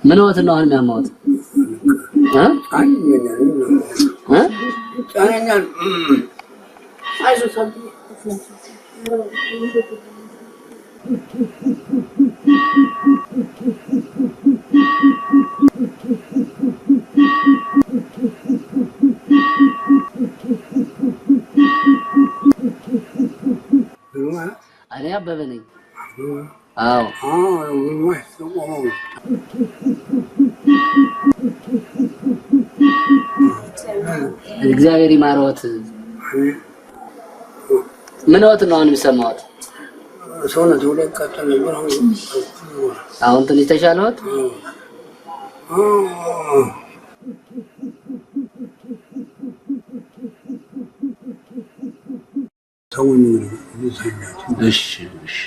ምን ወት ነው አሁን የሚያማውት እኔ አበበ ነኝ። አዎ እግዚአብሔር ይማረዎት። ምን ወት ነው አሁን የሚሰማዎት? ሰውነት ወደ ቀጠለ ነበር። አሁን ትንሽ ተሻለዎት? ተውኝ። እሺ እሺ